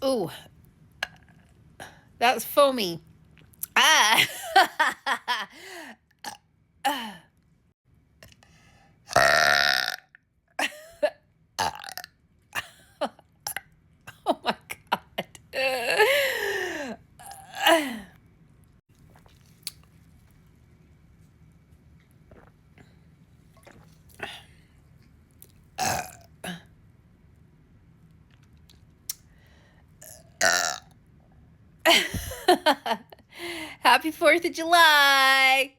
Ooh, that was foamy. Ah. Oh my God. Happy 4th of July.